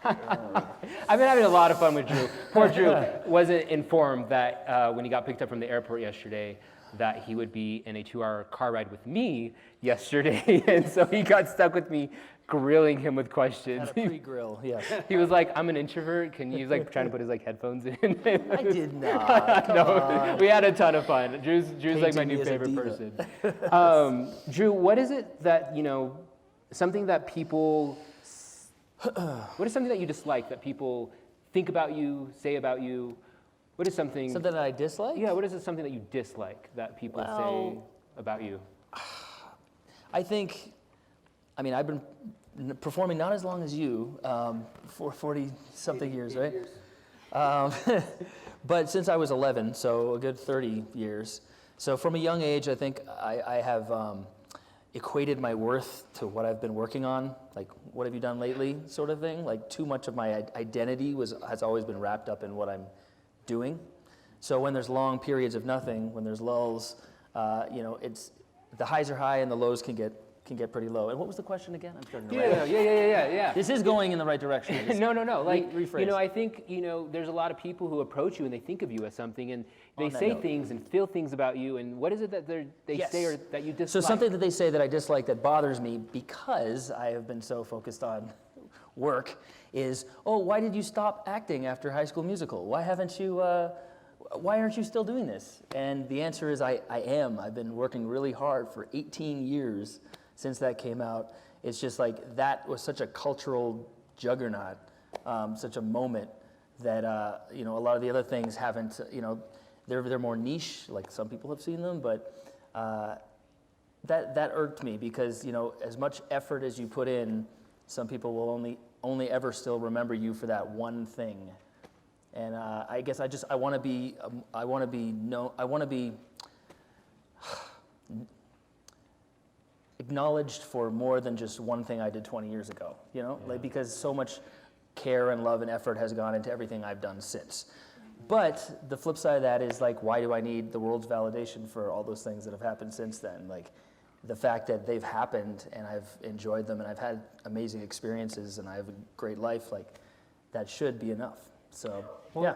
I've been having a lot of fun with Drew. Poor Drew wasn't informed that when he got picked up from the airport yesterday, that he would be in a 2-hour car ride with me yesterday, and so he got stuck with me grilling him with questions. Had a pre-grill, yes. He was like, "I'm an introvert." He was like trying to put his like headphones in. I did not. No, we had a ton of fun. Drew's like my Painting me new as a favorite diva. person. Drew, what is it that something that people? What is something that you dislike that people think about you, say about you? What is something that I dislike? Yeah, what is something that you dislike that people say about you? I think, I've been performing not as long as you, for 40-something years, right? But since I was 11, so a good 30 years. So from a young age, I think I have equated my worth to what I've been working on, like what have you done lately sort of thing. Like too much of my identity has always been wrapped up in what I'm doing. So when there's long periods of nothing, when there's lulls, it's the highs are high and the lows can get pretty low. And what was the question again? I'm starting to write. Yeah. This is going in the right direction. No. Like, rephrase. I think, there's a lot of people who approach you and they think of you as something and they say things and feel things about you. And what is it that they say or that you dislike? So something that they say that I dislike that bothers me because I have been so focused on work is, why did you stop acting after High School Musical? Why aren't you still doing this? And the answer is I am. I've been working really hard for 18 years since that came out. It's just like that was such a cultural juggernaut, such a moment that a lot of the other things haven't. They're more niche, like some people have seen them, but that irked me because as much effort as you put in, some people will only ever still remember you for that one thing. And I guess I want to be acknowledged for more than just one thing I did 20 years ago, like because so much care and love and effort has gone into everything I've done since. But the flip side of that is like, why do I need the world's validation for all those things that have happened since then? Like the fact that they've happened and I've enjoyed them and I've had amazing experiences and I have a great life, like that should be enough. So, yeah.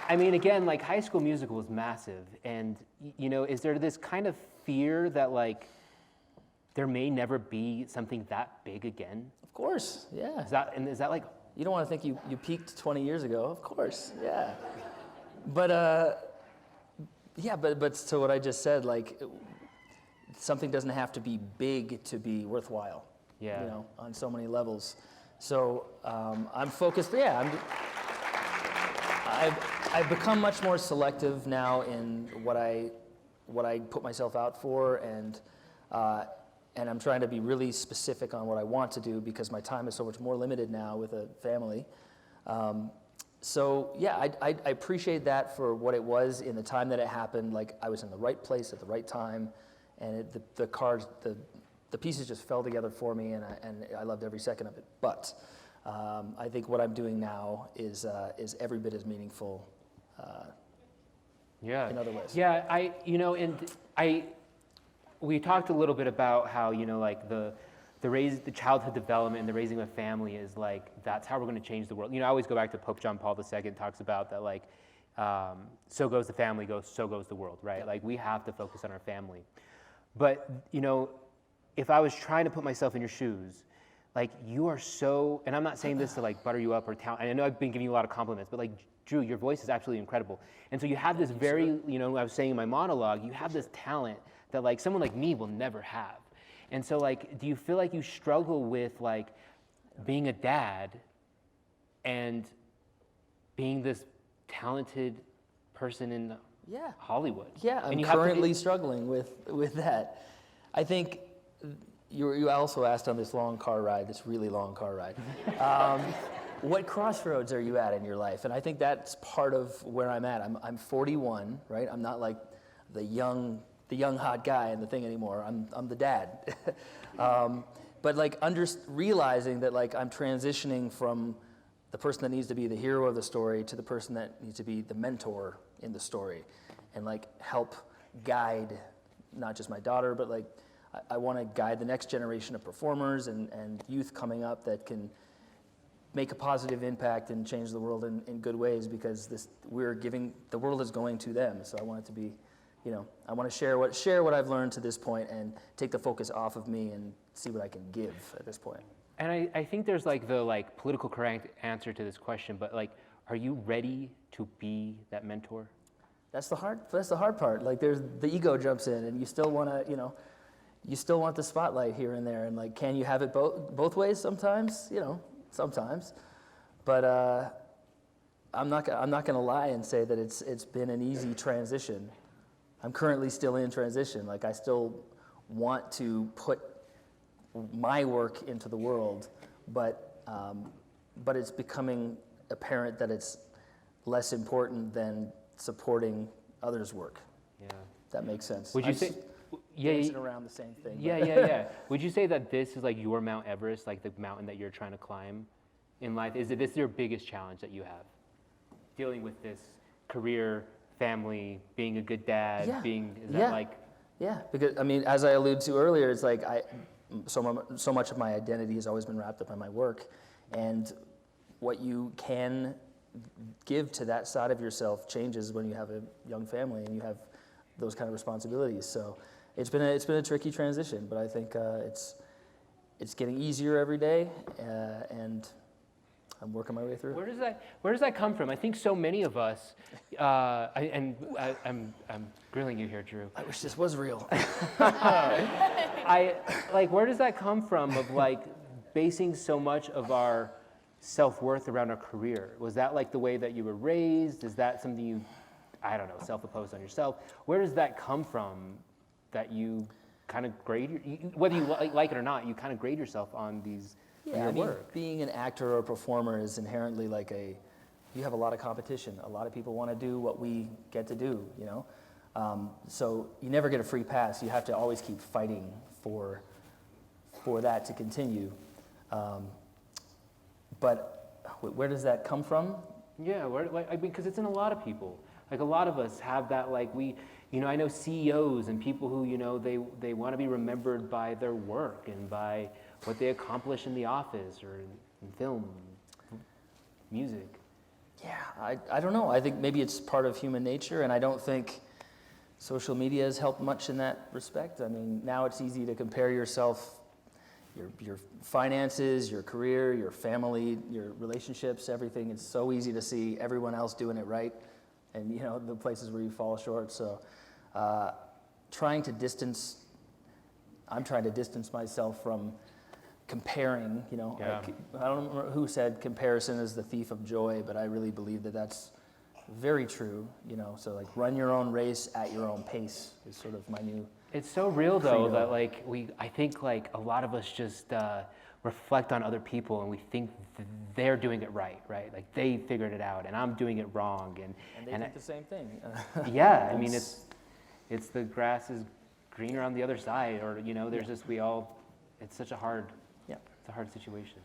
Again, like High School Musical was massive, and is there this kind of fear that like there may never be something that big again? Of course, yeah. Is that like you don't want to think you peaked 20 years ago? Of course, yeah. But but to what I just said, like something doesn't have to be big to be worthwhile. Yeah. On so many levels. So I'm focused. Yeah, I've become much more selective now in what I put myself out for, and I'm trying to be really specific on what I want to do because my time is so much more limited now with a family. So yeah, I appreciate that for what it was in the time that it happened. Like I was in the right place at the right time, and the pieces just fell together for me, and I loved every second of it. But I think what I'm doing now is every bit as meaningful. In other ways. Yeah, we talked a little bit about how like the childhood development and the raising of a family is like that's how we're going to change the world. I always go back to Pope John Paul II talks about that like so goes the family, so goes the world, right? Like we have to focus on our family. But if I was trying to put myself in your shoes, like you are so, and I'm not saying this to like butter you up or talent, and I know I've been giving you a lot of compliments, but like Drew, your voice is absolutely incredible. And so you have this very, I was saying in my monologue, you have this talent that like someone like me will never have. And so like, do you feel like you struggle with like being a dad and being this talented person in Hollywood? Yeah, I'm currently struggling with that. I think you also asked on this long car ride, this really long car ride, what crossroads are you at in your life? And I think that's part of where I'm at. I'm 41, right? I'm not like the young hot guy in the thing anymore. I'm the dad. But like realizing that like I'm transitioning from the person that needs to be the hero of the story to the person that needs to be the mentor in the story, and like help guide not just my daughter, but like I want to guide the next generation of performers and youth coming up that can make a positive impact and change the world in good ways, because the world is going to them. So I want it to be, I want to share what I've learned to this point and take the focus off of me and see what I can give at this point. And I think there's like the political correct answer to this question, but like, are you ready to be that mentor? That's the hard part. Like, there's the ego jumps in, and you still want to, you still want the spotlight here and there, and like, can you have it both ways sometimes? Sometimes, but I'm not going to lie and say that it's been an easy transition. I'm currently still in transition. Like, I still want to put my work into the world, but it's becoming apparent that it's less important than supporting others' work. Yeah, that makes sense. Would you say? Yeah, dancing around the same thing. Yeah. Would you say that this is like your Mount Everest, like the mountain that you're trying to climb in life? Is this your biggest challenge that you have? Dealing with this career, family, being a good dad, Yeah, because I mean, as I alluded to earlier, it's like so much of my identity has always been wrapped up in my work, and what you can give to that side of yourself changes when you have a young family and you have those kind of responsibilities. So it's been a tricky transition, but I think it's getting easier every day, and I'm working my way through. Where does that come from? I think so many of us, I'm grilling you here, Drew. I wish this was real. Where does that come from, of like basing so much of our self-worth around our career? Was that like the way that you were raised? Is that something you, I don't know, self-imposed on yourself? Where does that come from, that you kind of grade, whether you like it or not, you kind of grade yourself on these work? Being an actor or a performer is inherently you have a lot of competition. A lot of people want to do what we get to do, so you never get a free pass. You have to always keep fighting for that to continue. But where does that come from? Yeah, because it's in a lot of people. Like, a lot of us have that, I know CEOs and people who, they want to be remembered by their work and by what they accomplish in the office or in film, music. Yeah, I don't know. I think maybe it's part of human nature, and I don't think social media has helped much in that respect. I mean, now it's easy to compare yourself, your finances, your career, your family, your relationships, everything. It's so easy to see everyone else doing it right, and the places where you fall short. So I'm trying to distance myself from comparing. Yeah. I don't remember who said comparison is the thief of joy, but I really believe that that's very true. So like, run your own race at your own pace is sort of my new. It's so real though that I think a lot of us just reflect on other people and we think they're doing it right? Like, they figured it out and I'm doing it wrong, and they think the same thing. Yeah, I mean, it's the grass is greener on the other side, or there's just it's such a hard situation.